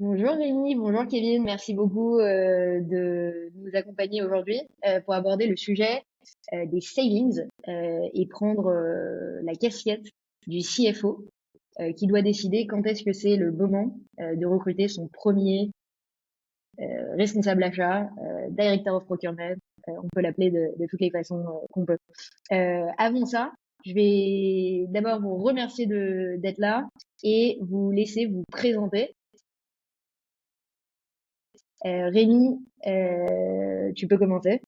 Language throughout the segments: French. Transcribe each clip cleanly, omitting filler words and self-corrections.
Bonjour Rémi, bonjour Kevin, merci beaucoup de nous accompagner aujourd'hui pour aborder le sujet des savings et prendre la casquette du CFO qui doit décider quand est-ce que c'est le moment de recruter son premier responsable achat, director of procurement, on peut l'appeler de toutes les façons qu'on peut. Avant ça, je vais d'abord vous remercier d'être là et vous laisser vous présenter. Rémi, tu peux commencer.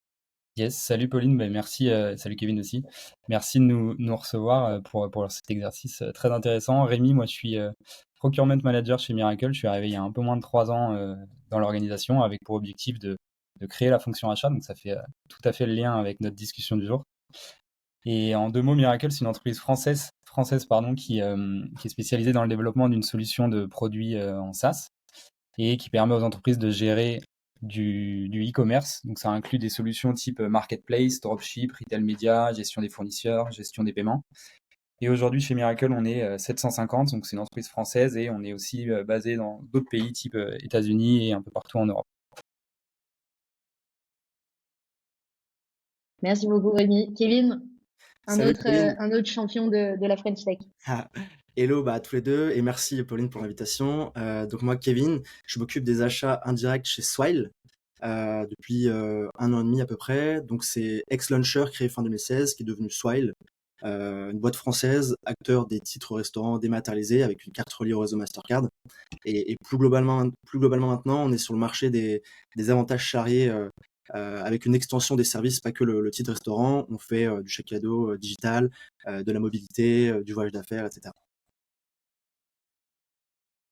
Yes, salut Pauline, merci, salut Kevin aussi. Merci de nous recevoir pour cet exercice très intéressant. Rémi, moi je suis procurement manager chez Miracle. Je suis arrivé il y a un peu moins de 3 ans dans l'organisation avec pour objectif de créer la fonction achat. Donc ça fait tout à fait le lien avec notre discussion du jour. Et en 2 mots, Miracle, c'est une entreprise française pardon, qui est spécialisée dans le développement d'une solution de produits en SaaS et qui permet aux entreprises de gérer du e-commerce. Donc ça inclut des solutions type marketplace, dropship, retail media, gestion des fournisseurs, gestion des paiements. Et aujourd'hui chez Miracle, on est 750, donc c'est une entreprise française et on est aussi basé dans d'autres pays type États-Unis et un peu partout en Europe. Merci beaucoup, Rémi. Kevin, Salut Pauline. un autre champion de la French Tech. Ah, hello à tous les deux et merci Pauline pour l'invitation. Donc moi Kevin, je m'occupe des achats indirects chez Swile depuis 1 an et demi à peu près. Donc c'est ex-Launcher créé fin 2016 qui est devenu Swile, une boîte française, acteur des titres restaurants dématérialisés avec une carte reliée au réseau Mastercard. Et plus globalement maintenant, on est sur le marché des avantages charriés avec une extension des services, pas que le titre restaurant. On fait du chèque cadeau digital, de la mobilité, du voyage d'affaires, etc.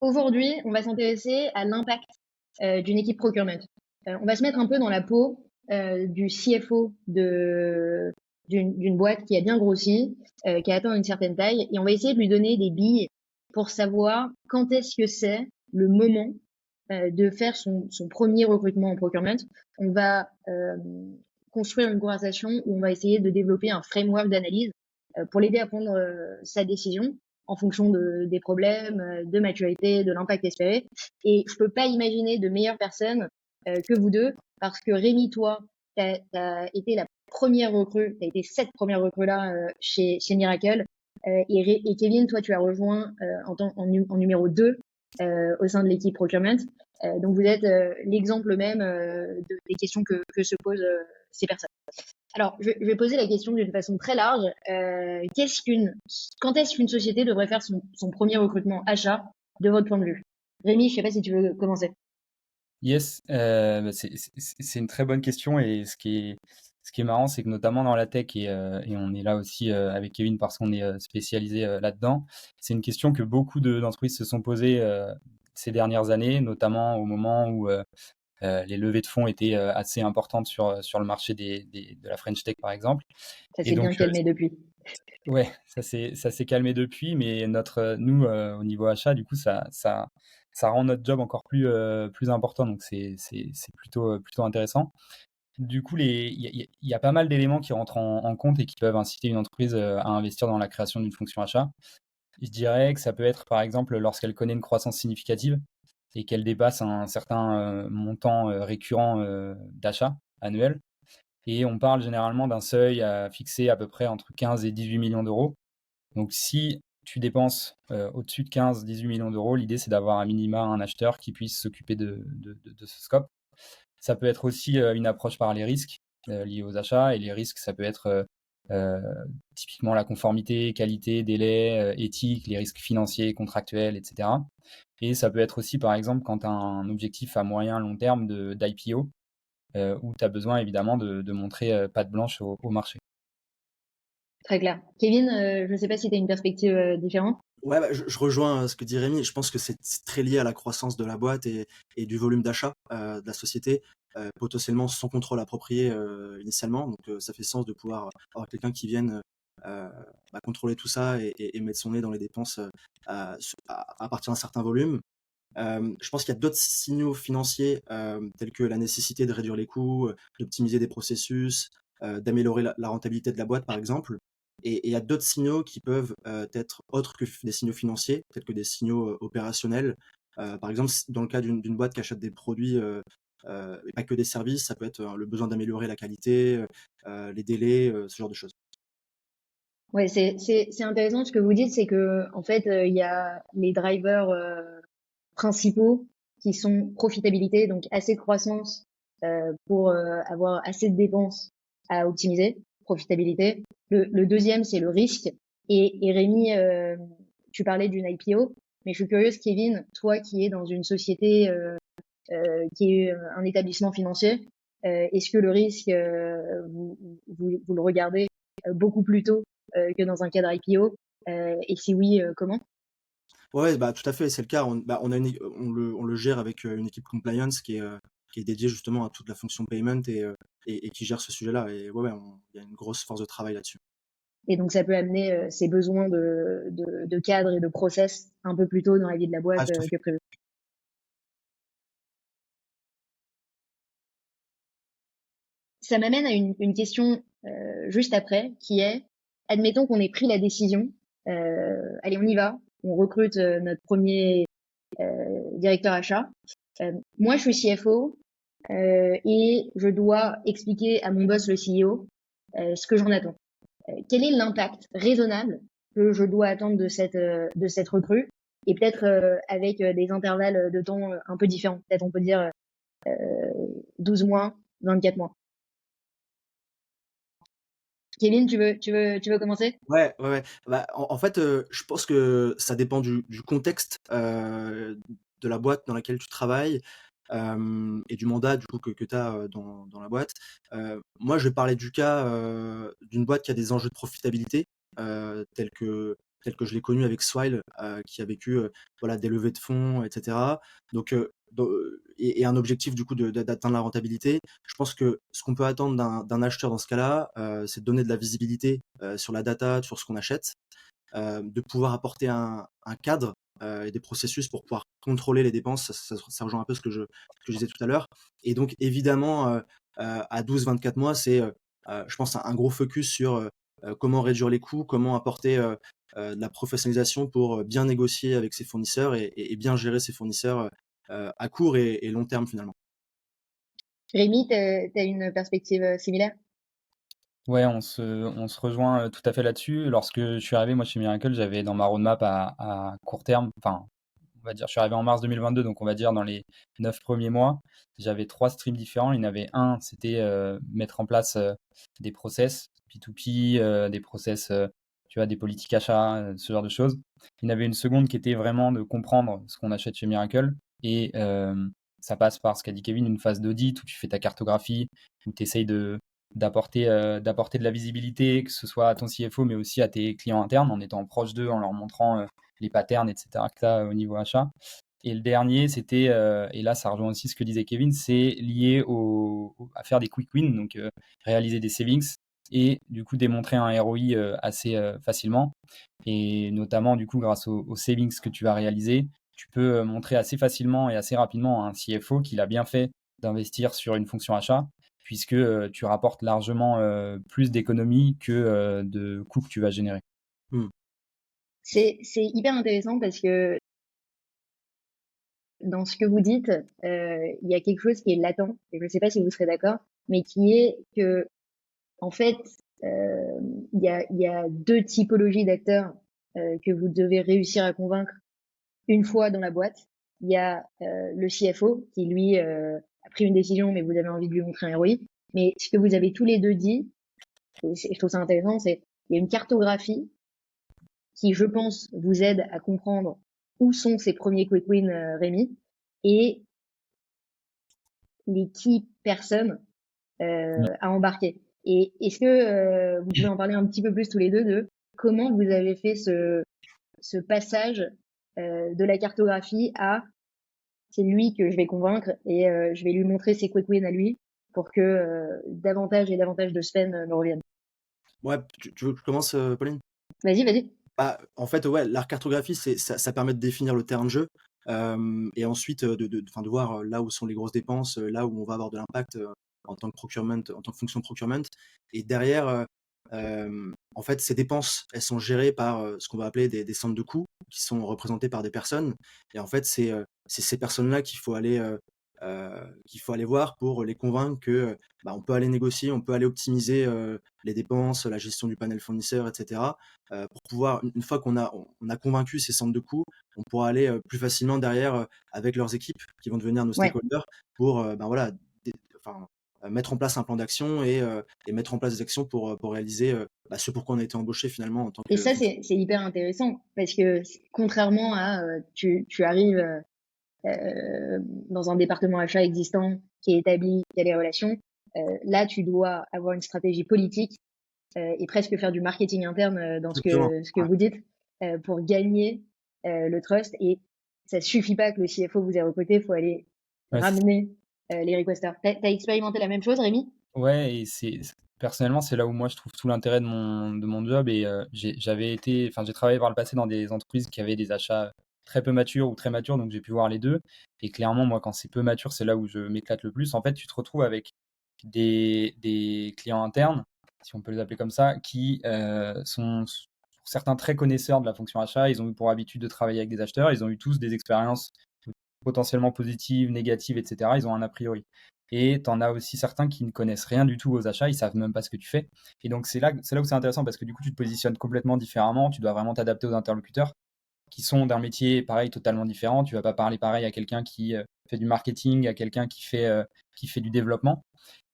Aujourd'hui, on va s'intéresser à l'impact d'une équipe procurement. On va se mettre un peu dans la peau du CFO d'une boîte qui a bien grossi, qui a atteint une certaine taille, et on va essayer de lui donner des billes pour savoir quand est-ce que c'est le moment de faire son premier recrutement en procurement. On va construire une conversation où on va essayer de développer un framework d'analyse pour l'aider à prendre sa décision en fonction des problèmes, de maturité, de l'impact espéré. Et je peux pas imaginer de meilleure personne que vous deux, parce que Rémi, toi, t'as été la première recrue, t'as été cette première recrue là chez Miracle, et Kevin, toi, tu as rejoint en numéro 2 au sein de l'équipe procurement. Donc vous êtes l'exemple même des questions que se posent ces personnes. Alors, je vais poser la question d'une façon très large. Quand est-ce qu'une société devrait faire son premier recrutement achat de votre point de vue? Rémi, je sais pas si tu veux commencer. Yes, c'est une très bonne question et ce qui est marrant, c'est que notamment dans la tech et on est là aussi avec Kevin parce qu'on est spécialisé là-dedans, c'est une question que beaucoup d'entreprises se sont posées ces dernières années, notamment au moment où les levées de fonds étaient assez importantes sur le marché de la French Tech par exemple. Ça Et s'est bien donc, calmé depuis. ouais, ça s'est calmé depuis, mais nous, au niveau achat, du coup, ça rend notre job encore plus important. Donc, c'est plutôt intéressant. Du coup, il y a pas mal d'éléments qui rentrent en compte et qui peuvent inciter une entreprise à investir dans la création d'une fonction achat. Je dirais que ça peut être, par exemple, lorsqu'elle connaît une croissance significative et qu'elle dépasse un certain montant récurrent d'achat annuel. Et on parle généralement d'un seuil à fixer à peu près entre 15 et 18 millions d'euros. Donc si tu dépenses au-dessus de 15-18 millions d'euros, l'idée c'est d'avoir un minima un acheteur qui puisse s'occuper de ce scope. Ça peut être aussi une approche par les risques liés aux achats. Et les risques, ça peut être euh, typiquement la conformité, qualité, délai, éthique, les risques financiers, contractuels, etc. Et ça peut être aussi, par exemple, quand tu as un objectif à moyen long terme d'IPO, où tu as besoin évidemment de montrer patte blanche au marché. Très clair. Kevin, je ne sais pas si tu as une perspective différente. Ouais, je rejoins ce que dit Rémi. Je pense que c'est très lié à la croissance de la boîte et du volume d'achat de la société, potentiellement sans contrôle approprié initialement. Donc ça fait sens de pouvoir avoir quelqu'un qui vienne contrôler tout ça et mettre son nez dans les dépenses à partir d'un certain volume. Je pense qu'il y a d'autres signaux financiers tels que la nécessité de réduire les coûts, d'optimiser des processus, d'améliorer la rentabilité de la boîte par exemple. Et il y a d'autres signaux qui peuvent être autres que des signaux financiers, tels que des signaux opérationnels, Par exemple, dans le cas d'une boîte qui achète des produits et pas que des services, ça peut être le besoin d'améliorer la qualité, les délais, ce genre de choses. Ouais, c'est intéressant ce que vous dites, c'est que en fait, il y a les drivers principaux qui sont profitabilité, donc assez de croissance pour avoir assez de dépenses à optimiser, profitabilité. Le deuxième, c'est le risque. Et Rémi, tu parlais d'une IPO, mais je suis curieuse, Kevin, toi qui es dans une société qui est un établissement financier, est-ce que le risque, vous le regardez beaucoup plus tôt que dans un cadre IPO et si oui, comment? Ouais, bah, tout à fait, c'est le cas. On a on le gère avec une équipe compliance qui est dédiée justement à toute la fonction payment et qui gère ce sujet-là. Et ouais, il y a une grosse force de travail là-dessus. Et donc ça peut amener ces besoins de cadre et de process un peu plus tôt dans la vie de la Ah, boîte tout à fait. que prévu. Ça m'amène à une question juste après, qui est, admettons qu'on ait pris la décision, allez, on y va, on recrute notre premier directeur achat. Moi, je suis CFO et je dois expliquer à mon boss, le CEO, ce que j'en attends. Quel est l'impact raisonnable que je dois attendre de cette recrue et peut-être avec des intervalles de temps un peu différents. Peut-être on peut dire 12 mois, 24 mois. Kevin, tu veux commencer? Ouais, ouais, ouais. Bah, en fait, je pense que ça dépend du contexte de la boîte dans laquelle tu travailles et du mandat du coup que tu as dans la boîte. Moi, je vais parler du cas d'une boîte qui a des enjeux de profitabilité tels que je l'ai connu avec Swile, qui a vécu voilà, des levées de fonds, etc. Donc, et un objectif du coup d'atteindre la rentabilité. Je pense que ce qu'on peut attendre d'un acheteur dans ce cas-là, c'est de donner de la visibilité sur la data, sur ce qu'on achète, de pouvoir apporter un cadre et des processus pour pouvoir contrôler les dépenses. Ça rejoint un peu ce que je disais tout à l'heure. Et donc, évidemment, à 12-24 mois, c'est, je pense, un gros focus sur comment réduire les coûts, comment apporter de la professionnalisation pour bien négocier avec ses fournisseurs et bien gérer ses fournisseurs à court et long terme finalement. Rémi, t'as une perspective similaire? Ouais, on se rejoint tout à fait là-dessus. Lorsque je suis arrivé, moi, chez Miracle, j'avais dans ma roadmap à court terme, enfin, on va dire, je suis arrivé en mars 2022, donc on va dire dans les 9 premiers mois, j'avais 3 streams différents. Il y en avait un, c'était mettre en place des process P2P, des process, tu vois, des politiques achats, ce genre de choses. Il y en avait une seconde qui était vraiment de comprendre ce qu'on achète chez Miracle. Et ça passe par ce qu'a dit Kevin, une phase d'audit où tu fais ta cartographie, où tu essayes d'apporter de la visibilité, que ce soit à ton CFO, mais aussi à tes clients internes, en étant proche d'eux, en leur montrant les patterns, etc., que tu as au niveau achat. Et le dernier, c'était, et là ça rejoint aussi ce que disait Kevin, c'est lié à faire des quick wins, donc réaliser des savings et du coup démontrer un ROI assez facilement. Et notamment, du coup, grâce aux savings que tu vas réaliser, tu peux montrer assez facilement et assez rapidement à un CFO qu'il a bien fait d'investir sur une fonction achat, puisque tu rapportes largement plus d'économies que de coûts que tu vas générer. Hmm. C'est hyper intéressant parce que dans ce que vous dites, il y a quelque chose qui est latent, et je ne sais pas si vous serez d'accord, mais qui est que, en fait, il y a deux typologies d'acteurs que vous devez réussir à convaincre une fois dans la boîte. Il y a le CFO qui, lui, a pris une décision, mais vous avez envie de lui montrer un ROI. Mais ce que vous avez tous les deux dit, et je trouve ça intéressant, c'est il y a une cartographie qui, je pense, vous aide à comprendre où sont ces premiers quick wins, Rémi, et les key personnes à embarquer. Et est-ce que vous pouvez en parler un petit peu plus tous les deux de comment vous avez fait ce passage de la cartographie à c'est lui que je vais convaincre et je vais lui montrer ses quick wins à lui pour que davantage et davantage de spend me reviennent. Ouais, tu veux que je commence, Pauline? Vas-y, vas-y. Bah, en fait, ouais, la cartographie, ça permet de définir le terrain de jeu, et ensuite, enfin, de voir, là où sont les grosses dépenses, là où on va avoir de l'impact, en tant que fonction procurement et derrière, en fait, ces dépenses, elles sont gérées par ce qu'on va appeler des centres de coûts qui sont représentés par des personnes. Et en fait, c'est ces personnes-là qu'il faut aller voir pour les convaincre que bah, on peut aller négocier, on peut aller optimiser les dépenses, la gestion du panel fournisseur, etc. Pour pouvoir, une fois on a convaincu ces centres de coûts, on pourra aller plus facilement derrière avec leurs équipes qui vont devenir nos Ouais. stakeholders pour ben voilà, enfin, mettre en place un plan d'action et mettre en place des actions pour réaliser bah, ce pourquoi on a été embauché finalement en tant Et que ça, fonctionnaire. c'est hyper intéressant parce que contrairement à tu arrives dans un département achat existant qui est établi, qui a des relations, là, tu dois avoir une stratégie politique et presque faire du marketing interne dans Exactement. ce que Ouais. vous dites pour gagner le trust. Et ça suffit pas que le CFO vous ait recruté, il faut aller Ouais, ramener les requesters. T'as expérimenté la même chose, Rémi? ouais, et personnellement, c'est là où moi je trouve tout l'intérêt de mon job. Et j'ai travaillé par le passé dans des entreprises qui avaient des achats très peu matures ou très matures, donc j'ai pu voir les deux. Et clairement, moi, quand c'est peu mature, c'est là où je m'éclate le plus. En fait, tu te retrouves avec des clients internes, si on peut les appeler comme ça, qui sont pour certains très connaisseurs de la fonction achat. Ils ont eu pour habitude de travailler avec des acheteurs. Ils ont eu tous des expériences potentiellement positives, négatives, etc. Ils ont un a priori. Et tu en as aussi certains qui ne connaissent rien du tout aux achats, ils savent même pas ce que tu fais. Et donc c'est là où c'est intéressant parce que du coup tu te positionnes complètement différemment, tu dois vraiment t'adapter aux interlocuteurs qui sont d'un métier pareil totalement différent. Tu vas pas parler pareil à quelqu'un qui fait du marketing, à quelqu'un qui fait du développement.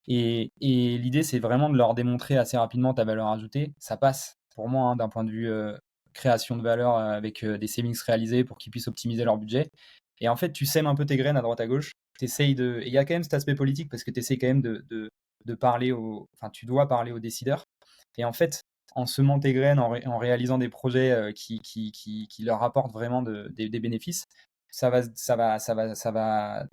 Et l'idée c'est vraiment de leur démontrer assez rapidement ta valeur ajoutée. Ça passe pour moi d'un point de vue création de valeur avec des savings réalisés pour qu'ils puissent optimiser leur budget. Et en fait, tu sèmes un peu tes graines à droite à gauche. Et il y a quand même cet aspect politique parce que tu essaies quand même de parler enfin, tu dois parler aux décideurs. Et en fait, en semant tes graines, en réalisant des projets qui leur apportent vraiment des bénéfices, ça va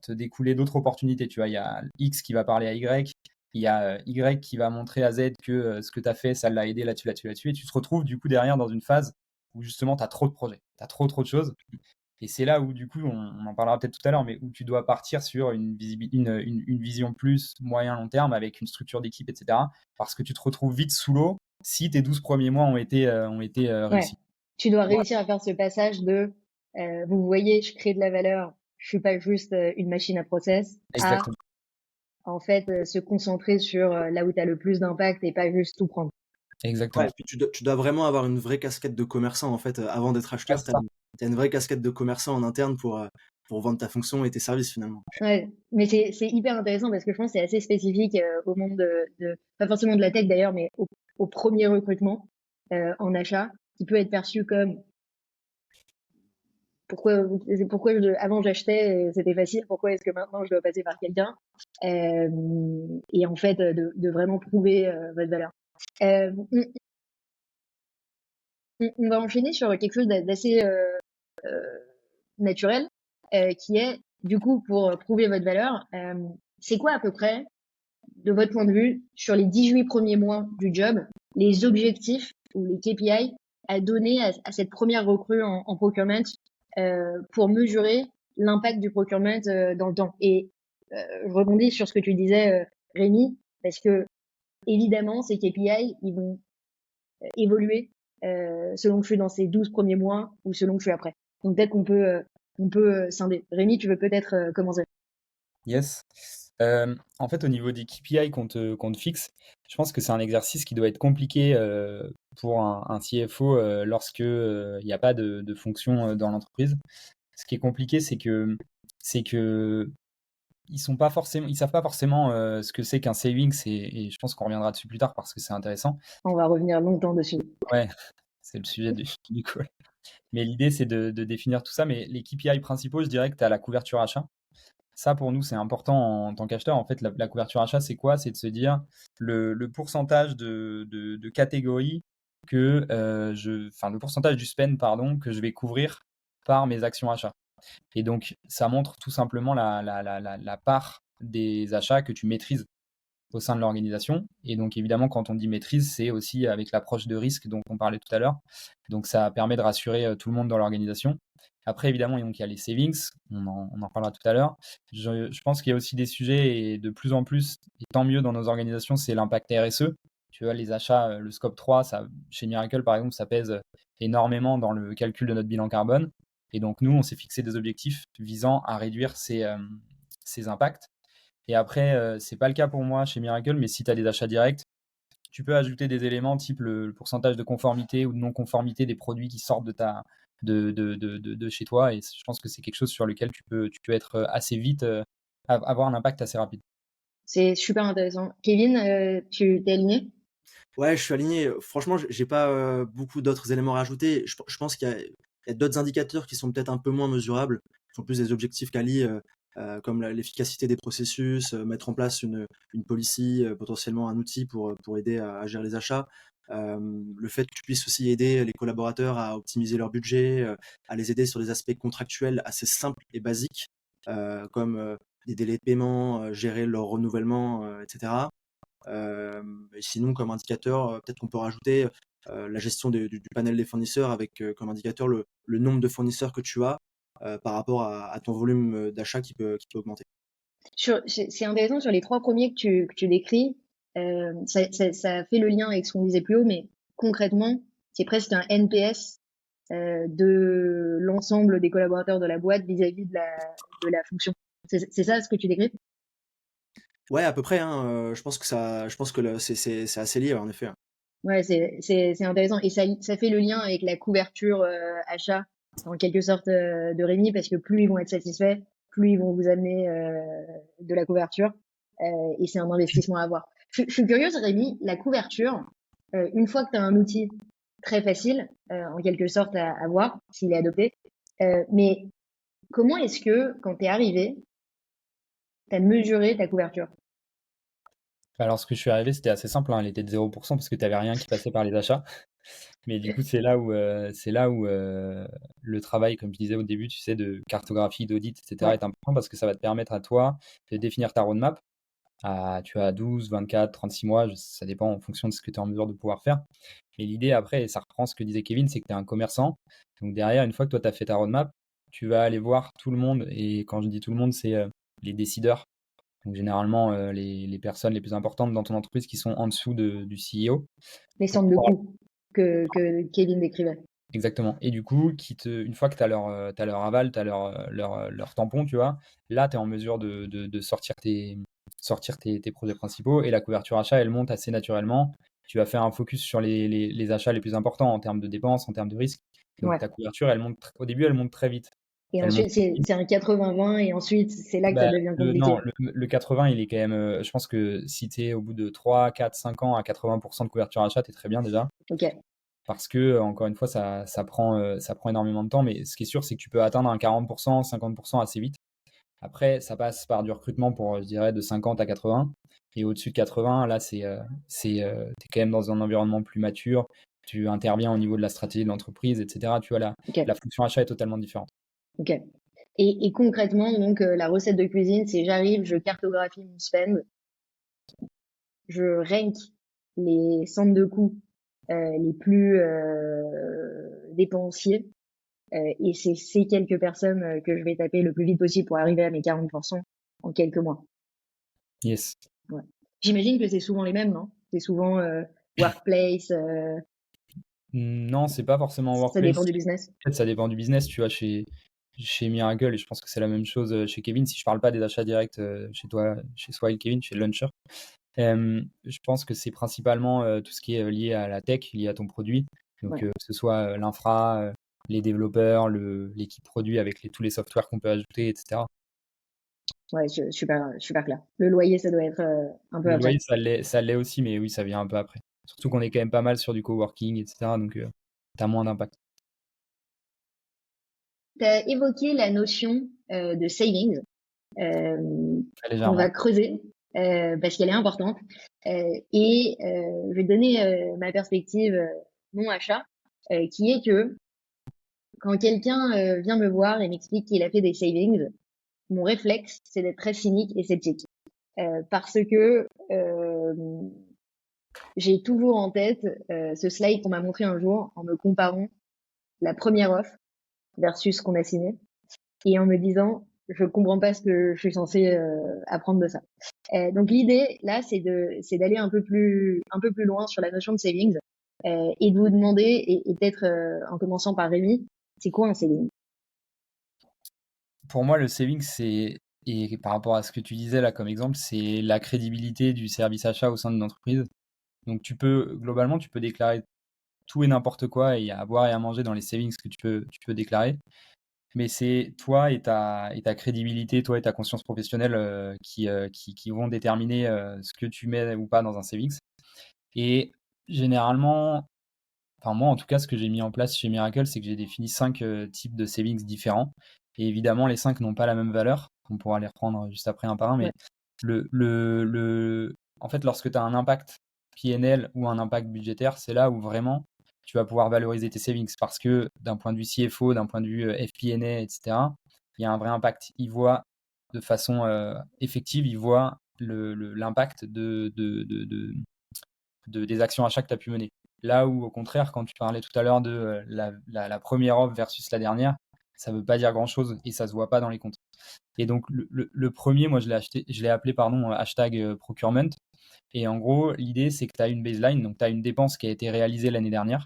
te découler d'autres opportunités. Tu vois, il y a X qui va parler à Y, il y a Y qui va montrer à Z que ce que tu as fait, ça l'a aidé là-dessus, là-dessus, là-dessus. Et tu te retrouves du coup derrière dans une phase où justement tu as trop de projets, tu as trop de choses. Et c'est là où, du coup, on en parlera peut-être tout à l'heure, mais où tu dois partir sur une vision plus moyen-long terme avec une structure d'équipe, etc. Parce que tu te retrouves vite sous l'eau si tes 12 premiers mois ont été Ouais. réussis. Tu dois Ouais, réussir à faire ce passage de vous voyez, je crée de la valeur, je suis pas juste une machine à process, à Exactement. en fait se concentrer sur là où tu as le plus d'impact et pas juste tout prendre. ouais, et Exactement. puis tu dois vraiment avoir une vraie casquette de commerçant en fait. Avant d'être Ouais, acheteur, c'est tu ça. as une vraie casquette de commerçant en interne pour vendre ta fonction et tes services finalement. Ouais, mais c'est hyper intéressant parce que je pense que c'est assez spécifique au monde pas forcément de la tech d'ailleurs, mais au premier recrutement en achat, qui peut être perçu comme pourquoi avant j'achetais c'était facile, pourquoi est-ce que maintenant je dois passer par quelqu'un et en fait de vraiment prouver votre valeur. On va enchaîner sur quelque chose d'assez naturel, qui est du coup pour prouver votre valeur. C'est quoi à peu près de votre point de vue, sur les 18 premiers mois du job, les objectifs ou les KPI à donner à cette première recrue en procurement pour mesurer l'impact du procurement dans le temps. Et je rebondis sur ce que tu disais, Rémi, parce que évidemment, ces KPI, ils vont évoluer selon que je suis dans ces 12 premiers mois ou selon que je suis après. Donc peut-être on peut scinder. Rémi, tu veux peut-être commencer. Yes. En fait, au niveau des KPI qu'on te fixe, je pense que c'est un exercice qui doit être compliqué pour un CFO lorsque il n'y a pas de fonction dans l'entreprise. Ce qui est compliqué, c'est que ils savent pas forcément ce que c'est qu'un savings et je pense qu'on reviendra dessus plus tard parce que c'est intéressant. On va revenir longtemps dessus. Ouais, c'est le sujet du call. Mais l'idée, c'est de définir tout ça. Mais les KPI principaux, je dirais que tu as la couverture achat. Ça, pour nous, c'est important en tant qu'acheteur. En fait, la couverture achat, c'est quoi? C'est de se dire le pourcentage de catégories enfin, le pourcentage du spend, pardon, que je vais couvrir par mes actions achats. Et donc, ça montre tout simplement la part des achats que tu maîtrises au sein de l'organisation. Et donc, évidemment, quand on dit maîtrise, c'est aussi avec l'approche de risque dont on parlait tout à l'heure. Donc, ça permet de rassurer tout le monde dans l'organisation. Après, évidemment, donc, il y a les savings, on en parlera tout à l'heure. Je pense qu'il y a aussi des sujets, et de plus en plus, et tant mieux dans nos organisations, c'est l'impact RSE. Tu vois, les achats, le scope 3, ça, chez Miracle, par exemple, ça pèse énormément dans le calcul de notre bilan carbone. Et donc, nous, on s'est fixé des objectifs visant à réduire ces impacts. Et après, c'est pas le cas pour moi chez Miracle, mais si tu as des achats directs, tu peux ajouter des éléments type le pourcentage de conformité ou de non-conformité des produits qui sortent de chez toi. Et je pense que c'est quelque chose sur lequel tu peux être assez vite, avoir un impact assez rapide. C'est super intéressant. Kevin, tu t'es aligné? Ouais, je suis aligné. Franchement, j'ai pas beaucoup d'autres éléments à rajouter. Je pense qu'il y a d'autres indicateurs qui sont peut-être un peu moins mesurables, qui sont plus des objectifs quali, comme l'efficacité des processus, mettre en place une policy, potentiellement un outil pour aider à gérer les achats. Le fait que tu puisses aussi aider les collaborateurs à optimiser leur budget, à les aider sur des aspects contractuels assez simples et basiques, comme des délais de paiement, gérer leur renouvellement, etc. Et sinon, comme indicateur, peut-être qu'on peut rajouter la gestion du panel des fournisseurs avec comme indicateur le nombre de fournisseurs que tu as par rapport à ton volume d'achat qui peut augmenter. C'est intéressant sur les 3 premiers que tu décris. Ça fait le lien avec ce qu'on disait plus haut, mais concrètement, c'est presque un NPS de l'ensemble des collaborateurs de la boîte vis-à-vis de la fonction. C'est ça ce que tu décris? Ouais, à peu près, hein, je pense que c'est assez lié, en effet, hein. Ouais, c'est intéressant. Et ça fait le lien avec la couverture achat, en quelque sorte, de Rémi, parce que plus ils vont être satisfaits, plus ils vont vous amener de la couverture. Et c'est un investissement à avoir. Je suis curieuse, Rémi, la couverture, une fois que tu as un outil très facile, en quelque sorte, à avoir, s'il est adopté, mais comment est-ce que, quand tu es arrivé, tu as mesuré ta couverture? Alors, ce que je suis arrivé, c'était assez simple, hein, elle était de 0% parce que tu avais rien qui passait par les achats. Mais du coup, c'est là où le travail, comme je disais au début, tu sais, de cartographie, d'audit, etc., Ouais. est important parce que ça va te permettre à toi de définir ta roadmap. Tu as 12, 24, 36 mois, ça dépend en fonction de ce que tu es en mesure de pouvoir faire. Mais l'idée après, et ça reprend ce que disait Kevin, c'est que tu es un commerçant. Donc derrière, une fois que toi, tu as fait ta roadmap, tu vas aller voir tout le monde. Et quand je dis tout le monde, c'est les décideurs. Donc généralement, les personnes les plus importantes dans ton entreprise qui sont en dessous du CEO. Les Pour centres de pouvoir- coûts que Kevin décrivait. Exactement. Et du coup, une fois que tu as leur aval, tu as leur tampon, tu vois, là, tu es en mesure de sortir tes projets principaux et la couverture achat, elle monte assez naturellement. Tu vas faire un focus sur les achats les plus importants en termes de dépenses, en termes de risques. Donc Ouais. ta couverture, elle monte, au début, elle monte très vite. Et Elle monte ensuite, c'est un 80-20, et ensuite, c'est là que ça Bah, devient non, compliqué. le 80, il est quand même. Je pense que si tu es au bout de 3, 4, 5 ans à 80% de couverture achat, tu es très bien déjà. Ok. Parce que, encore une fois, ça prend énormément de temps. Mais ce qui est sûr, c'est que tu peux atteindre un 40%, 50% assez vite. Après, ça passe par du recrutement pour, je dirais, de 50 à 80. Et au-dessus de 80, là, tu es quand même dans un environnement plus mature. Tu interviens au niveau de la stratégie de l'entreprise, etc. Tu vois, Ok. la fonction achat est totalement différente. Ok. Et concrètement, donc, la recette de cuisine, c'est j'arrive, je cartographie mon spend, je rank les centres de coûts les plus dépensiers, et c'est ces quelques personnes que je vais taper le plus vite possible pour arriver à mes 40% en quelques mois. Yes. Ouais. J'imagine que c'est souvent les mêmes, non? C'est souvent workplace, Non, c'est pas forcément ça dépend workplace. du business. En fait, ça dépend du business, tu vois, chez Miracle, et je pense que c'est la même chose chez Kevin, si je parle pas des achats directs chez toi, chez Swile Kevin, chez Launcher. Je pense que c'est principalement tout ce qui est lié à la tech, lié à ton produit. Donc, Ouais. que ce soit l'infra, les développeurs, l'équipe produit avec tous les softwares qu'on peut ajouter, etc. Ouais, super clair. Le loyer, ça doit être un peu Le après. loyer, ça l'est aussi, mais oui, ça vient un peu après. Surtout qu'on est quand même pas mal sur du coworking, etc. Donc, tu as moins d'impact. Tu as évoqué la notion de savings qu'on va Légèrement. creuser parce qu'elle est importante. Je vais te donner ma perspective non achat, qui est que quand quelqu'un vient me voir et m'explique qu'il a fait des savings, mon réflexe, c'est d'être très cynique et sceptique. Parce que j'ai toujours en tête ce slide qu'on m'a montré un jour en me comparant la première offre versus ce qu'on a signé et en me disant je comprends pas ce que je suis censée apprendre de ça. Donc l'idée là, c'est d'aller un peu plus loin sur la notion de savings et de vous demander et peut-être en commençant par Rémi, c'est quoi un saving? Pour moi, le saving, et par rapport à ce que tu disais là comme exemple, c'est la crédibilité du service achat au sein d'une entreprise. Donc globalement, tu peux déclarer tout et n'importe quoi et il y a à boire et à manger dans les savings que tu peux déclarer. Mais c'est toi et ta crédibilité, toi et ta conscience professionnelle qui vont déterminer ce que tu mets ou pas dans un savings. Et généralement, enfin moi en tout cas, ce que j'ai mis en place chez Miracle, c'est que j'ai défini 5 types de savings différents. Et évidemment, les 5 n'ont pas la même valeur. On pourra les reprendre juste après un par un. Ouais. Mais en fait, lorsque tu as un impact PNL ou un impact budgétaire, c'est là où vraiment tu vas pouvoir valoriser tes savings. Parce que d'un point de vue CFO, d'un point de vue FP&A, etc., il y a un vrai impact. Ils voient de façon effective, ils voient l'impact des actions achats que tu as pu mener. Là où, au contraire, quand tu parlais tout à l'heure de la première offre versus la dernière, ça ne veut pas dire grand-chose et ça ne se voit pas dans les comptes. Et donc, le premier, moi, je l'ai appelé hashtag procurement. Et en gros, l'idée, c'est que tu as une baseline, donc tu as une dépense qui a été réalisée l'année dernière.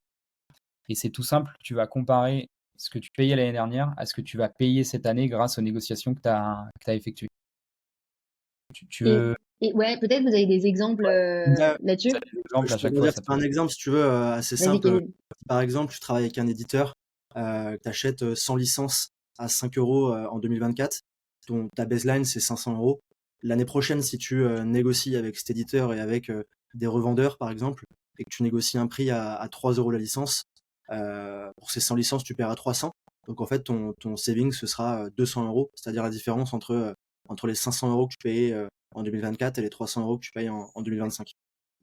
Et c'est tout simple, tu vas comparer ce que tu payais l'année dernière à ce que tu vas payer cette année grâce aux négociations que tu as effectuées. Tu Et, veux et ouais, peut-être vous avez des exemples là-dessus? un exemple Je à peux chaque te fois, dire, ça c'est peut. un exemple, si tu veux, assez Vas-y, simple. Kevin. Si par exemple, tu travailles avec un éditeur, tu achètes 100 licences à 5 euros en 2024, ta baseline, c'est 500 euros. L'année prochaine, si tu négocies avec cet éditeur et avec des revendeurs, par exemple, et que tu négocies un prix à 3 euros la licence, pour ces 100 licences, tu paieras 300. Donc en fait, ton saving, ce sera 200 euros, c'est-à-dire la différence entre les 500 euros que tu payais en 2024 et les 300 euros que tu payes en 2025.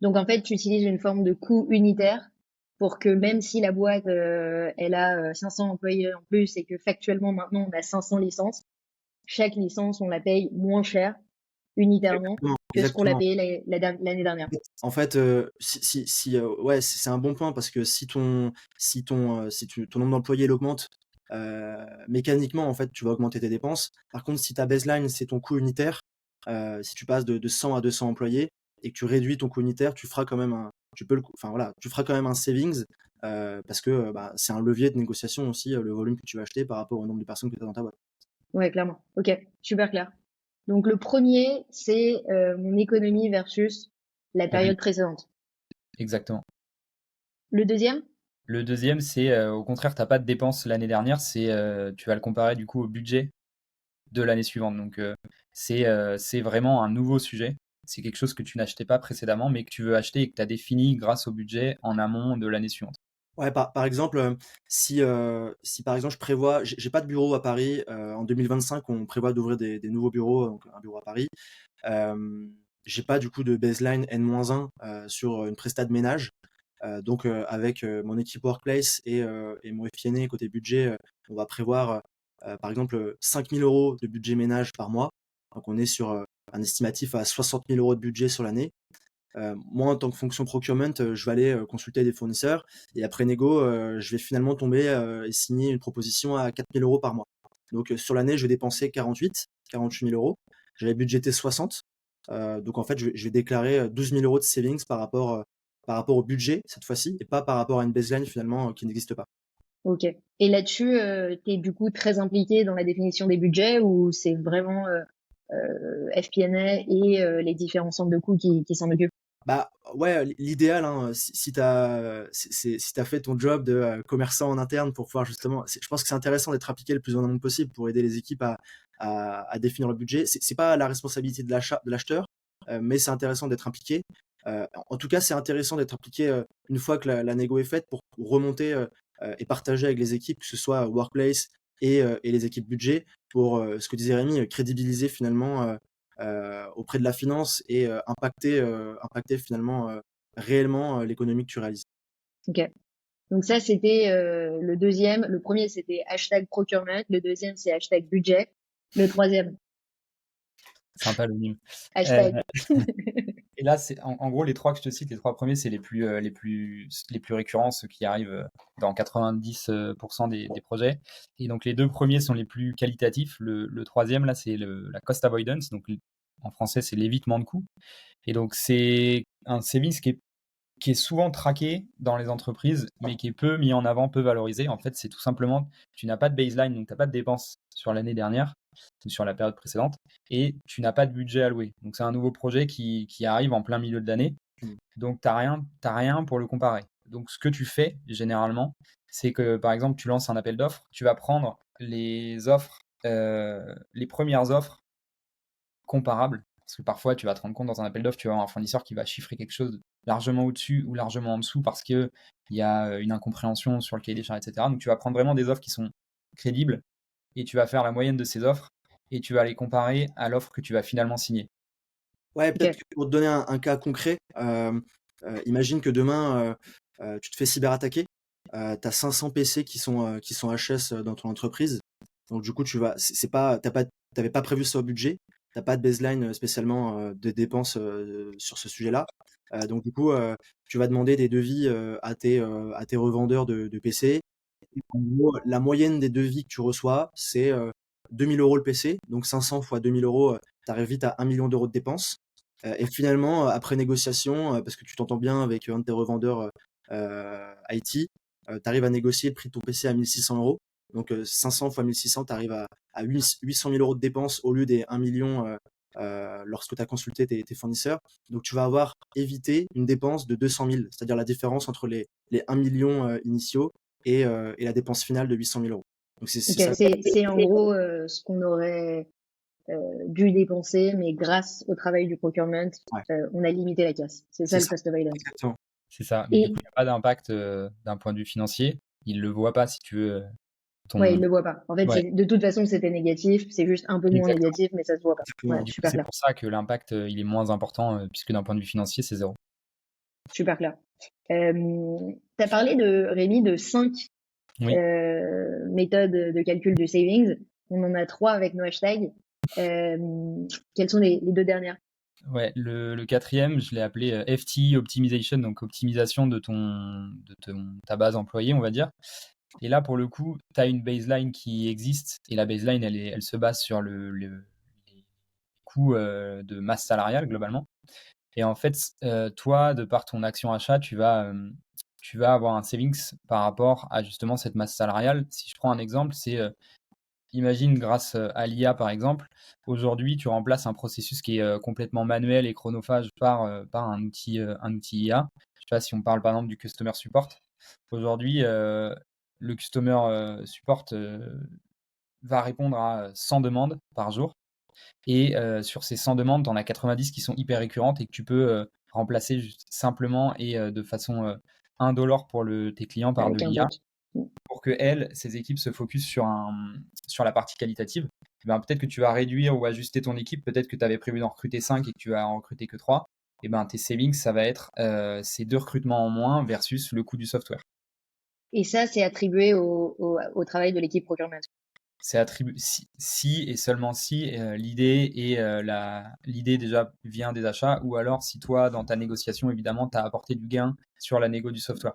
Donc en fait, tu utilises une forme de coût unitaire pour que même si la boîte elle a 500 employés en plus et que factuellement maintenant on a 500 licences, chaque licence on la paye moins cher unitairement Exactement, que ce qu'on l'a exactement. payé l'année dernière. En fait, ouais, c'est un bon point parce que si ton nombre d'employés il augmente, mécaniquement, en fait, tu vas augmenter tes dépenses. Par contre, si ta baseline, c'est ton coût unitaire, si tu passes de 100 à 200 employés et que tu réduis ton coût unitaire, tu feras quand même enfin voilà, tu feras quand même un savings, parce que bah, c'est un levier de négociation aussi, le volume que tu vas acheter par rapport au nombre de personnes que tu as dans ta boîte. Ouais, clairement. Ok, super clair. Donc le premier, c'est mon économie versus la La période précédente. Exactement. Le deuxième? Le deuxième, c'est au contraire, tu n'as pas de dépenses l'année dernière, tu vas le comparer du coup au budget de l'année suivante. Donc c'est vraiment un nouveau sujet. C'est quelque chose que tu n'achetais pas précédemment, mais que tu veux acheter et que tu as défini grâce au budget en amont de l'année suivante. Ouais, par exemple, si par exemple je prévois, j'ai pas de bureau à Paris, en 2025, on prévoit d'ouvrir des nouveaux bureaux, donc un bureau à Paris. J'ai pas du coup de baseline N-1 sur une prestat de ménage. Donc avec mon équipe Workplace et mon FP&A côté budget, on va prévoir par exemple 5 000 euros de budget ménage par mois. Donc on est sur un estimatif à 60 000 euros de budget sur l'année. Moi, en tant que fonction procurement, je vais aller consulter des fournisseurs et après négo, je vais finalement tomber et signer une proposition à 4 000 euros par mois. Donc sur l'année, je vais dépenser 48 000 euros. J'avais budgété 60. Donc en fait, je vais déclarer 12 000 euros de savings par rapport au budget cette fois-ci et pas par rapport à une baseline finalement qui n'existe pas. Ok. Et là-dessus, tu es du coup très impliqué dans la définition des budgets ou c'est vraiment FP&A et les différents centres de coûts qui s'en occupent? Bah ouais, l'idéal, hein, si t'as fait ton job de commerçant en interne pour pouvoir justement, je pense que c'est intéressant d'être appliqué le plus en amont possible pour aider les équipes à définir le budget. C'est pas la responsabilité de l'acheteur, mais c'est intéressant d'être impliqué. En tout cas, c'est intéressant d'être impliqué une fois que la négo est faite pour remonter et partager avec les équipes, que ce soit Workplace et les équipes budget, pour ce que disait Rémi, crédibiliser finalement auprès de la finance et impacter finalement réellement l'économie que tu réalises. Ok. Donc ça, c'était le deuxième. Le premier, c'était hashtag procurement. Le deuxième, c'est hashtag budget. Le troisième, Sympa le mime. Euh, hashtag. Et là, en gros, les trois que je te cite, les trois premiers, c'est les plus récurrents, ceux qui arrivent dans 90% des projets. Et donc, les deux premiers sont les plus qualitatifs. Le troisième, là, c'est la cost avoidance. Donc, en français, c'est l'évitement de coûts. Et donc, c'est un savings qui est souvent traqué dans les entreprises, mais qui est peu mis en avant, peu valorisé. En fait, c'est tout simplement, tu n'as pas de baseline, donc tu n'as pas de dépenses sur l'année dernière ou sur la période précédente, et tu n'as pas de budget alloué. Donc, c'est un nouveau projet qui arrive en plein milieu de l'année. Donc, tu n'as rien pour le comparer. Donc, ce que tu fais, généralement, c'est que, par exemple, tu lances un appel d'offres, tu vas prendre les offres, les premières offres comparables. Parce que parfois, tu vas te rendre compte dans un appel d'offres, tu vas avoir un fournisseur qui va chiffrer quelque chose largement au-dessus ou largement en dessous parce qu'il y a une incompréhension sur le cahier des charges, etc. Donc, tu vas prendre vraiment des offres qui sont crédibles et tu vas faire la moyenne de ces offres et tu vas les comparer à l'offre que tu vas finalement signer. Ouais, peut-être Ok. que pour te donner un cas concret, imagine que demain, tu te fais cyberattaquer, tu as 500 PC qui sont HS dans ton entreprise. Donc du coup, c'est pas, t'avais pas prévu ça au budget, t'as pas de baseline spécialement de dépenses sur ce sujet-là. Donc du coup, tu vas demander des devis à tes revendeurs de PC. En gros, la moyenne des devis que tu reçois, c'est 2000 euros le PC. Donc 500 fois 2000 euros, tu arrives vite à 1 million d'euros de dépenses. Et finalement, après négociation, parce que tu t'entends bien avec un de tes revendeurs IT, tu arrives à négocier le prix de ton PC à 1600 euros. Donc 500 fois 1600, tu arrives à 800 000 euros de dépenses au lieu des 1 million lorsque tu as consulté tes fournisseurs. Donc tu vas avoir évité une dépense de 200 000, c'est-à-dire la différence entre les 1 million initiaux et la dépense finale de 800 000 euros. Donc c'est Ok, ça. c'est en gros ce qu'on aurait dû dépenser, mais grâce au travail du procurement, Ouais, on a limité la casse. C'est ça c'est le ça, cost avoidance. exactement. C'est ça. Mais du Et coup, il n'y a pas d'impact d'un point de vue financier. Ils ne le voient pas, si tu veux, ouais, il ton... le voit pas. En fait, Ouais, de toute façon, c'était négatif. C'est juste un peu moins exactement. négatif, mais ça se voit pas. Ouais, Exactement. Du coup, super c'est clair. pour ça que l'impact, il est moins important, puisque d'un point de vue financier, c'est zéro. Super clair. Tu as parlé Rémi, de 5 Oui. méthodes de calcul du savings. On en a 3 avec nos hashtags. Quelles sont les 2 dernières? Ouais, le quatrième, je l'ai appelé FTE Optimization, donc optimisation ta base employée, on va dire. Et là, pour le coup, tu as une baseline qui existe, et la baseline, elle se base sur les coûts de masse salariale, globalement. Et en fait, toi, de par ton action achat, tu vas avoir un savings par rapport à justement cette masse salariale. Si je prends un exemple, c'est imagine grâce à l'IA par exemple, aujourd'hui tu remplaces un processus qui est complètement manuel et chronophage par un outil IA. Je sais pas si on parle par exemple du customer support. Aujourd'hui, le customer support va répondre à 100 demandes par jour. Et sur ces 100 demandes, tu en as 90 qui sont hyper récurrentes et que tu peux remplacer juste simplement et de façon indolore pour tes clients par de Avec un l'IA bot. Mm. pour que ces équipes se focus sur la partie qualitative. Eh ben, peut-être que tu vas réduire ou ajuster ton équipe, peut-être que tu avais prévu d'en recruter 5 et que tu vas en recruter que 3. Et ben, tes savings, ça va être ces 2 recrutements en moins versus le coût du software. Et ça, c'est attribué au travail de l'équipe procurement. C'est attribué si et seulement si l'idée déjà vient des achats ou alors si toi dans ta négociation évidemment tu as apporté du gain sur la négo du software.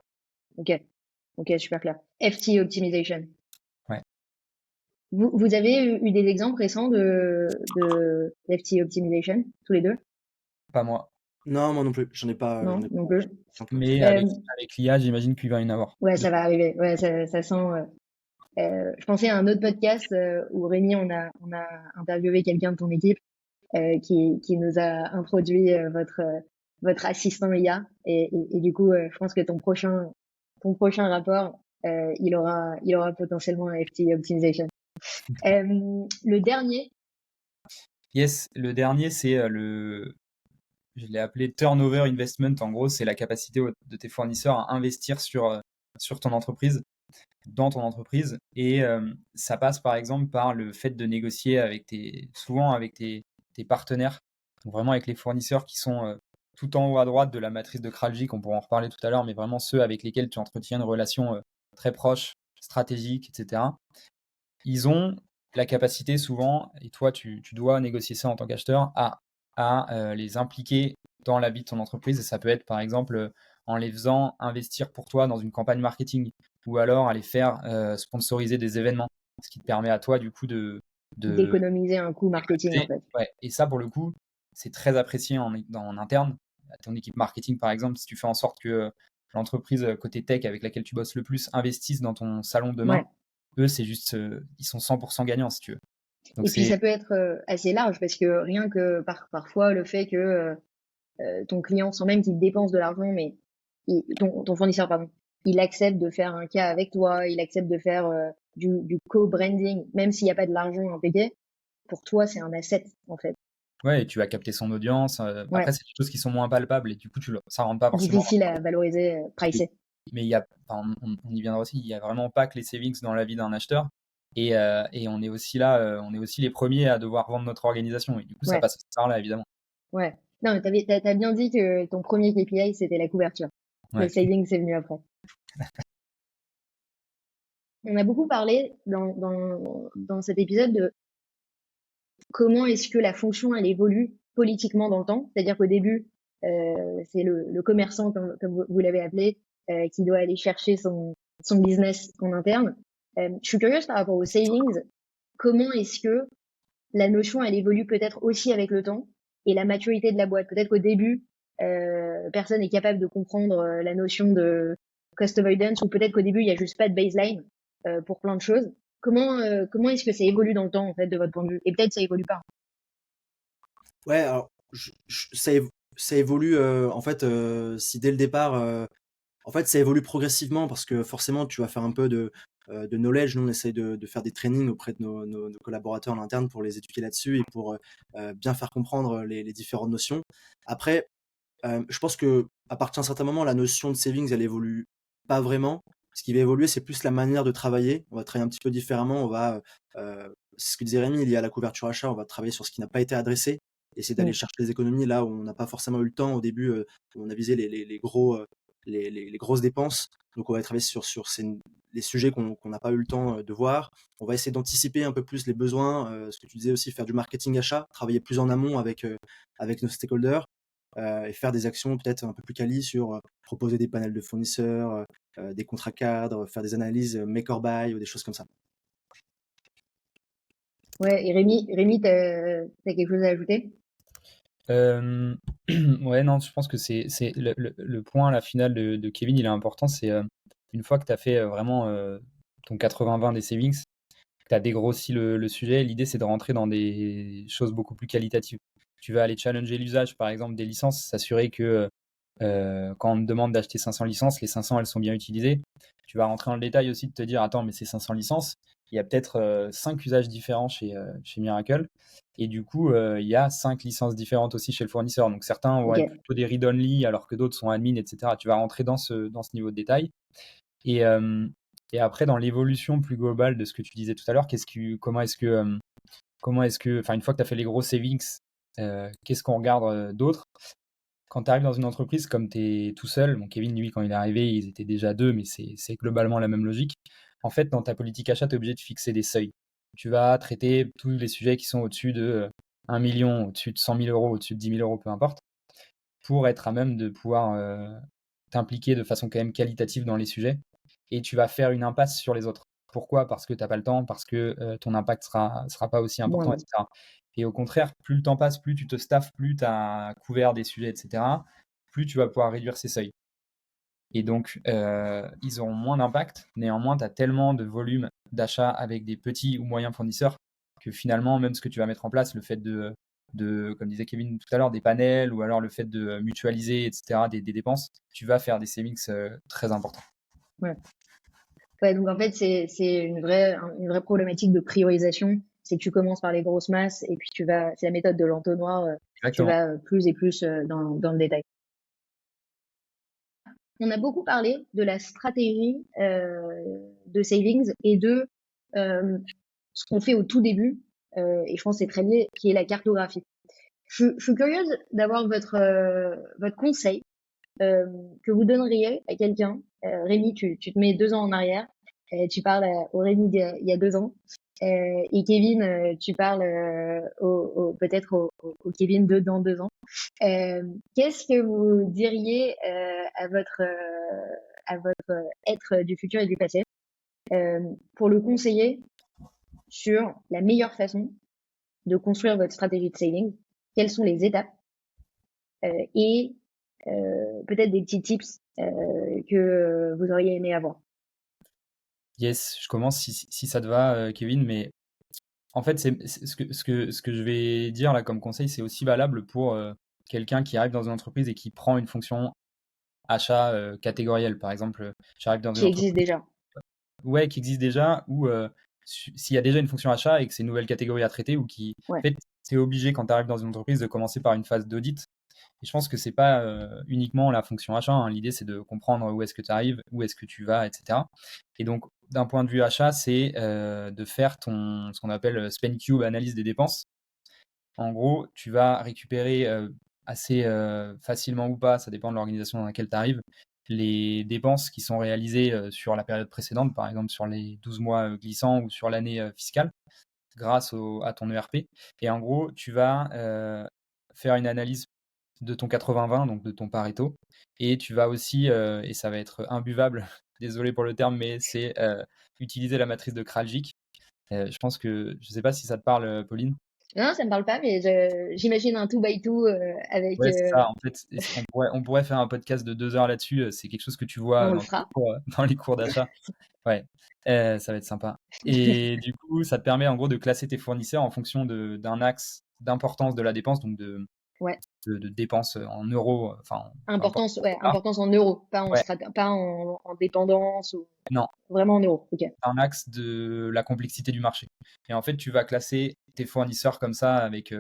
Ok, ok, super clair. FT optimization. Ouais, Vous avez eu des exemples récents de FT optimization, tous les deux? pas moi. Non, moi non plus. J'en Non, ai non pas plus. exemple. Mais Euh, avec l'IA, j'imagine qu'il va y en avoir. ouais, ça va arriver. Ouais, ça sent. Je pensais à un autre podcast où Rémi, on a interviewé quelqu'un de ton équipe qui nous a introduit votre assistant IA et du coup, je pense que ton prochain rapport, il aura potentiellement un FT optimization. Le dernier, Yes, le dernier c'est je l'ai appelé turnover investment. En gros, c'est la capacité de tes fournisseurs à investir sur ton entreprise, dans ton entreprise. Et ça passe par exemple par le fait de négocier souvent avec tes partenaires, donc vraiment avec les fournisseurs qui sont tout en haut à droite de la matrice de Kraljic, on pourra en reparler tout à l'heure, mais vraiment ceux avec lesquels tu entretiens une relation très proche, stratégique, etc. Ils ont la capacité souvent, et toi tu dois négocier ça en tant qu'acheteur, à les impliquer dans la vie de ton entreprise. Et ça peut être, par exemple, en les faisant investir pour toi dans une campagne marketing ou alors aller faire sponsoriser des événements, ce qui te permet à toi, du coup, de D'économiser un coût marketing, en fait. Ouais. Et ça, pour le coup, c'est très apprécié en interne. À ton équipe marketing, par exemple, si tu fais en sorte que l'entreprise côté tech avec laquelle tu bosses le plus investisse dans ton salon de demain, eux, c'est juste, ils sont 100% gagnants, si tu veux. Donc Et puis ça peut être assez large parce que rien que parfois le fait que ton client, sans même qu'il dépense de l'argent, mais ton fournisseur, pardon, il accepte de faire un cas avec toi, il accepte de faire du co-branding, même s'il n'y a pas de l'argent impliqué, pour toi, c'est un asset, en fait. Ouais, et tu vas capter son audience. Ouais. Après, c'est des choses qui sont moins palpables et du coup, ça rentre pas forcément. Difficile à valoriser, pricer. Mais on y viendra aussi. Il y a vraiment pas que les savings dans la vie d'un acheteur. Et on est aussi là, on est aussi les premiers à devoir vendre notre organisation. Et du coup, ça passe par là, évidemment. Ouais. Non, mais t'as bien dit que ton premier KPI, c'était la couverture. Le saving, c'est venu après. On a beaucoup parlé dans cet épisode de comment est-ce que la fonction, elle évolue politiquement dans le temps. C'est-à-dire qu'au début, c'est le commerçant, comme vous l'avez appelé, qui doit aller chercher son business en interne. Je suis curieuse par rapport aux savings. Comment est-ce que la notion, elle évolue peut-être aussi avec le temps et la maturité de la boîte. Peut-être qu'au début, personne n'est capable de comprendre la notion de cost avoidance, ou peut-être qu'au début, il n'y a juste pas de baseline pour plein de choses. Comment est-ce que ça évolue dans le temps, en fait, de votre point de vue? Et peut-être ça évolue pas. Ouais, alors ça évolue en fait si dès le départ en fait ça évolue progressivement parce que forcément tu vas faire un peu de knowledge. Nous on essaye de faire des trainings auprès de nos collaborateurs en interne pour les éduquer là-dessus et pour bien faire comprendre les différentes notions. Après, je pense que à partir d'un certain moment, la notion de savings, elle évolue pas vraiment. Ce qui va évoluer, c'est plus la manière de travailler. On va travailler un petit peu différemment. On va, c'est ce que disait Rémi, il y a la couverture achat, on va travailler sur ce qui n'a pas été adressé, essayer d'aller chercher les économies là où on n'a pas forcément eu le temps. Au début, on a visé les grosses dépenses. Donc on va travailler sur les sujets qu'on n'a pas eu le temps de voir. On va essayer d'anticiper un peu plus les besoins. Ce que tu disais aussi, faire du marketing achat, travailler plus en amont avec nos stakeholders. Et faire des actions peut-être un peu plus quali sur proposer des panels de fournisseurs, des contrats cadres, faire des analyses make or buy ou des choses comme ça. Ouais, et Rémi, t'as quelque chose à ajouter? Ouais, non, je pense que c'est le point, la finale de Kevin, il est important. C'est une fois que tu as fait vraiment ton 80-20 des savings, que tu as dégrossi le sujet, l'idée c'est de rentrer dans des choses beaucoup plus qualitatives. Tu vas aller challenger l'usage, par exemple, des licences, s'assurer que quand on te demande d'acheter 500 licences, les 500 elles sont bien utilisées. Tu vas rentrer dans le détail aussi de te dire, attends, mais ces 500 licences, il y a peut-être 5 usages différents chez Miracle. Et du coup, il y a 5 licences différentes aussi chez le fournisseur. Donc certains vont être plutôt des read-only alors que d'autres sont admin, etc. Tu vas rentrer dans ce niveau de détail. Et après, dans l'évolution plus globale de ce que tu disais tout à l'heure, comment est-ce que, enfin, une fois que tu as fait les gros savings, qu'est-ce qu'on regarde d'autre? Quand tu arrives dans une entreprise, comme tu es tout seul, bon, Kevin, lui, quand il est arrivé, ils étaient déjà deux, mais c'est globalement la même logique. En fait, dans ta politique achat, tu es obligé de fixer des seuils. Tu vas traiter tous les sujets qui sont au-dessus de 1 million, au-dessus de 100 000 euros, au-dessus de 10 000 euros, peu importe, pour être à même de pouvoir t'impliquer de façon quand même qualitative dans les sujets. Et tu vas faire une impasse sur les autres. Pourquoi? Parce que tu n'as pas le temps, parce que ton impact sera pas aussi important, etc. Et au contraire, plus le temps passe, plus tu te staffes, plus tu as couvert des sujets, etc., plus tu vas pouvoir réduire ces seuils. Et donc, ils auront moins d'impact. Néanmoins, tu as tellement de volume d'achat avec des petits ou moyens fournisseurs que finalement, même ce que tu vas mettre en place, le fait de comme disait Kevin tout à l'heure, des panels ou alors le fait de mutualiser, etc., des dépenses, tu vas faire des savings très importants. Ouais, donc en fait, c'est une vraie problématique de priorisation. C'est que tu commences par les grosses masses et puis c'est la méthode de l'entonnoir, tu vas plus et plus dans le détail. On a beaucoup parlé de la stratégie de savings et de ce qu'on fait au tout début, et je pense que c'est très lié, qui est la cartographie. Je suis curieuse d'avoir votre conseil que vous donneriez à quelqu'un. Rémi, tu te mets 2 ans en arrière, tu parles au Rémi il y a 2 ans. Et Kevin, tu parles peut-être au Kevin de dans 2 ans. Qu'est-ce que vous diriez à votre être du futur et du passé pour le conseiller sur la meilleure façon de construire votre stratégie de saving? Quelles sont les étapes et peut-être des petits tips que vous auriez aimé avoir? Yes, je commence si ça te va, Kevin, mais en fait, c'est ce que je vais dire là comme conseil, c'est aussi valable pour quelqu'un qui arrive dans une entreprise et qui prend une fonction achat catégorielle. Par exemple, j'arrive dans une Qui existe entreprise déjà. ouais, qui existe déjà ou s'il y a déjà une fonction achat et que c'est une nouvelle catégorie à traiter ou qui, en Ouais. fait, c'est obligé quand tu arrives dans une entreprise de commencer par une phase d'audit. Et je pense que c'est pas uniquement la fonction achat, hein. L'idée, c'est de comprendre où est-ce que tu arrives, où est-ce que tu vas, etc. Et donc, d'un point de vue achat, c'est de faire ce qu'on appelle spend cube, analyse des dépenses. En gros, tu vas récupérer assez facilement ou pas, ça dépend de l'organisation dans laquelle tu arrives, les dépenses qui sont réalisées sur la période précédente, par exemple sur les 12 mois glissants ou sur l'année fiscale, grâce à ton ERP. Et en gros, tu vas faire une analyse de ton 80-20, donc de ton Pareto. Et tu vas aussi, et ça va être imbuvable, désolé pour le terme, mais c'est utiliser la matrice de Kraljic. Je pense que, je sais pas si ça te parle, Pauline. Non, ça me parle pas, mais j'imagine un two by two avec. Ouais, c'est ça. En fait, on pourrait faire un podcast de 2 heures là-dessus. C'est quelque chose que tu vois On le dans tous les fera. cours, dans les cours d'achat. Ouais, ça va être sympa. Et du coup, ça te permet en gros de classer tes fournisseurs en fonction d'un axe d'importance de la dépense, donc Ouais. de dépenses en euros, enfin, peu importe Importance, le ouais, dollar. importance en euros, Ouais, pas en dépendance ou non, vraiment en euros. Ok. un axe de la complexité du marché. Et en fait, tu vas classer tes fournisseurs comme ça avec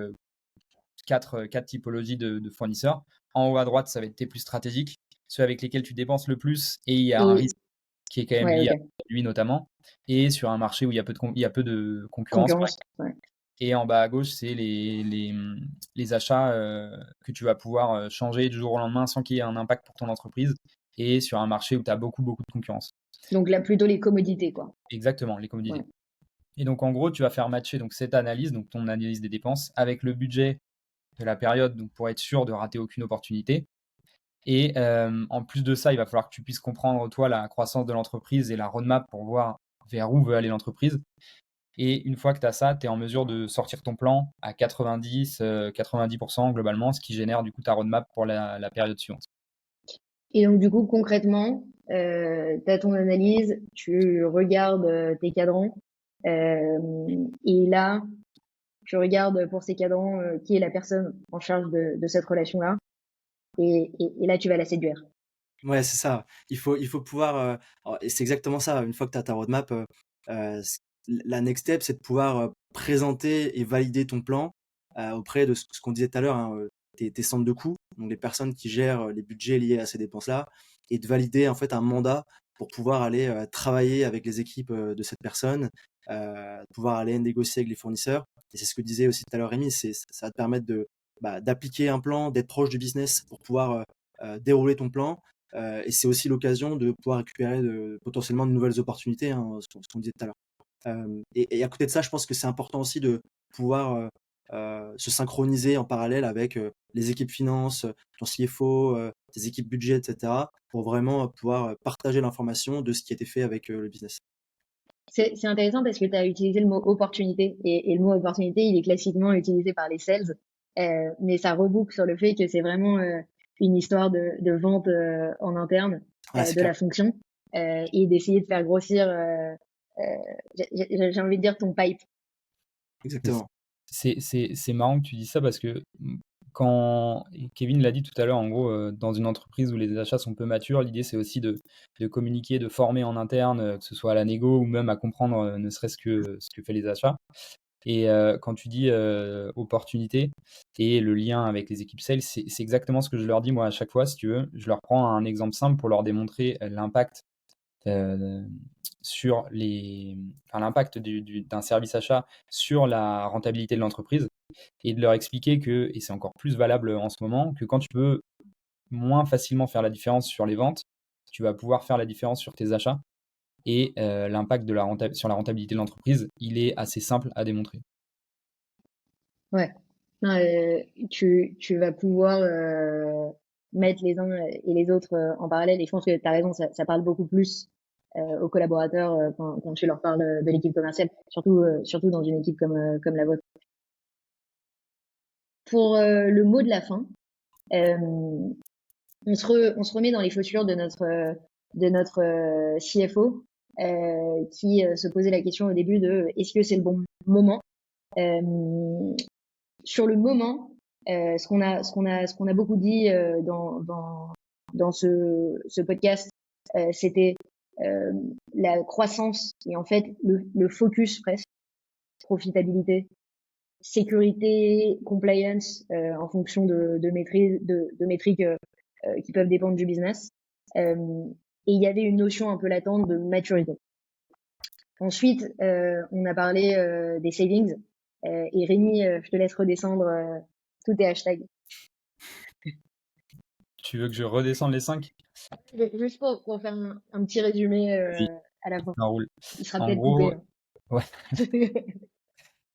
quatre typologies de fournisseurs. En haut à droite, ça va être tes plus stratégiques, ceux avec lesquels tu dépenses le plus et il y a un Et risque qui est quand même ouais, lié à ok. lui notamment, et sur un marché où il y a peu de concurrence. Concurrence. Ouais. Et en bas à gauche, c'est les achats que tu vas pouvoir changer du jour au lendemain sans qu'il y ait un impact pour ton entreprise et sur un marché où tu as beaucoup, beaucoup de concurrence. Donc là, plutôt les commodités, quoi. Exactement, les commodités. Ouais. Et donc en gros, tu vas faire matcher donc cette analyse, donc ton analyse des dépenses, avec le budget de la période, donc pour être sûr de rater aucune opportunité. Et en plus de ça, il va falloir que tu puisses comprendre toi la croissance de l'entreprise et la roadmap pour voir vers où veut aller l'entreprise. Et une fois que tu as ça, tu es en mesure de sortir ton plan à 90% globalement, ce qui génère du coup ta roadmap pour la période suivante. Et donc, du coup, concrètement, tu as ton analyse, tu regardes tes cadrans, et là, tu regardes pour ces cadrans qui est la personne en charge de cette relation-là, et là, tu vas la séduire. Ouais, c'est ça. Il faut pouvoir, et c'est exactement ça. Une fois que tu as ta roadmap, c la next step, c'est de pouvoir, présenter et valider ton plan, auprès de ce qu'on disait tout à l'heure, hein, tes centres de coûts, donc les personnes qui gèrent, les budgets liés à ces dépenses-là, et de valider en fait un mandat pour pouvoir aller, travailler avec les équipes, de cette personne, pouvoir aller négocier avec les fournisseurs. Et c'est ce que disait aussi tout à l'heure Rémi, ça va te permettre d'appliquer un plan, d'être proche du business pour pouvoir, dérouler ton plan. Et c'est aussi l'occasion de pouvoir récupérer potentiellement de nouvelles opportunités, hein, ce qu'on disait tout à l'heure. Et à côté de ça, je pense que c'est important aussi de pouvoir se synchroniser en parallèle avec les équipes finance, ton CFO, tes équipes budget, etc., pour vraiment pouvoir partager l'information de ce qui a été fait avec le business. C'est intéressant parce que tu as utilisé le mot opportunité et le mot opportunité, il est classiquement utilisé par les sales, mais ça reboucle sur le fait que c'est vraiment une histoire de vente en interne Ouais, c'est de clair. la fonction et d'essayer de faire grossir, j'ai envie de dire ton pipe. Exactement. C'est marrant que tu dis ça parce que quand Kevin l'a dit tout à l'heure, en gros, dans une entreprise où les achats sont peu matures, l'idée c'est aussi de communiquer, de former en interne, que ce soit à la négo ou même à comprendre ne serait-ce que ce que fait les achats. Et quand tu dis opportunité et le lien avec les équipes sales, c'est exactement ce que je leur dis moi à chaque fois, si tu veux. Je leur prends un exemple simple pour leur démontrer l'impact euh, sur l'impact d'un service achat sur la rentabilité de l'entreprise et de leur expliquer que, et c'est encore plus valable en ce moment, que quand tu peux moins facilement faire la différence sur les ventes, tu vas pouvoir faire la différence sur tes achats. et l'impact sur la rentabilité de l'entreprise, il est assez simple à démontrer. Ouais. Non, tu vas pouvoir mettre les uns et les autres en parallèle. Et je pense que tu as raison, ça parle beaucoup plus aux collaborateurs quand tu leur parles de l'équipe commerciale, surtout dans une équipe comme la vôtre. Pour le mot de la fin, on se remet dans les chaussures de notre CFO qui se posait la question au début de est-ce que c'est le bon moment. Sur le moment, ce qu'on a beaucoup dit dans ce podcast, c'était la croissance et en fait le focus presque, profitabilité, sécurité, compliance en fonction de métriques qui peuvent dépendre du business. Et il y avait une notion un peu latente de maturité. Ensuite, on a parlé des savings. Et Rémi, je te laisse redescendre tous tes hashtags. Tu veux que je redescende les 5? Juste pour faire un petit résumé à la fin. Ça roule. Il sera En peut-être gros, coupé. ouais.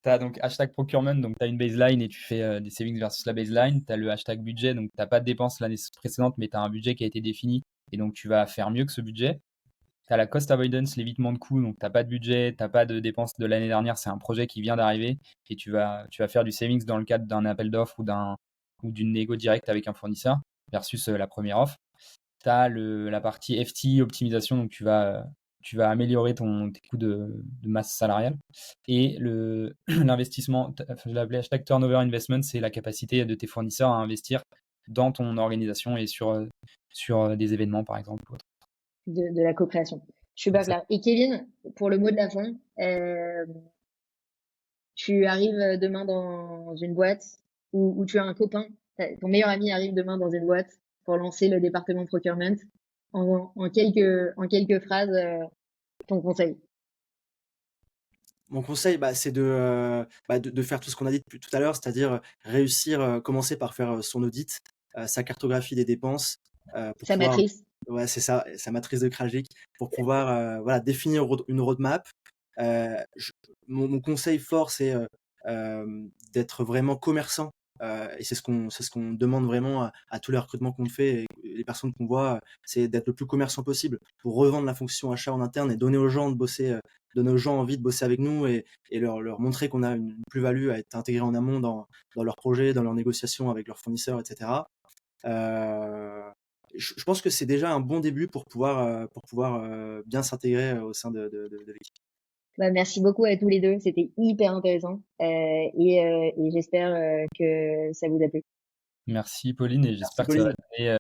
Tu as donc hashtag procurement, donc tu as une baseline et tu fais des savings versus la baseline. Tu as le hashtag budget, donc tu n'as pas de dépenses l'année précédente, mais tu as un budget qui a été défini et donc tu vas faire mieux que ce budget. Tu as la cost avoidance, l'évitement de coûts, donc tu n'as pas de budget, tu n'as pas de dépenses de l'année dernière, c'est un projet qui vient d'arriver et tu vas faire du savings dans le cadre d'un appel d'offres ou d'une négo directe avec un fournisseur versus la première offre. Tu as la partie FT optimisation, donc tu vas améliorer tes coûts de masse salariale. Et l'investissement, je l'ai appelé hashtag turnover investment, c'est la capacité de tes fournisseurs à investir dans ton organisation et sur des événements, par exemple. De la co-création. Je suis pas claire. Et Kevin, pour le mot de la fin, tu arrives demain dans une boîte où tu as un copain, ton meilleur ami arrive demain dans une boîte pour lancer le département procurement. En quelques phrases, ton conseil. Mon conseil, c'est de faire tout ce qu'on a dit depuis tout à l'heure, c'est-à-dire réussir, commencer par faire son audit, sa cartographie des dépenses, pour Sa pouvoir, matrice. ouais, c'est ça, sa matrice de Krajik, pour pouvoir voilà, définir une roadmap. Mon conseil fort, c'est d'être vraiment commerçant. Et c'est ce qu'on demande vraiment à tous les recrutements qu'on fait et les personnes qu'on voit, c'est d'être le plus commerçant possible pour revendre la fonction achat en interne et donner aux gens de bosser, donner aux gens envie de bosser avec nous et leur montrer qu'on a une plus-value à être intégré en amont dans leurs projets, dans leurs négociations avec leurs fournisseurs, etc. Je pense que c'est déjà un bon début pour pouvoir bien s'intégrer au sein de l'équipe. Merci beaucoup à tous les deux, c'était hyper intéressant et j'espère que ça vous a plu. Merci Pauline et j'espère que ça va Pauline. donner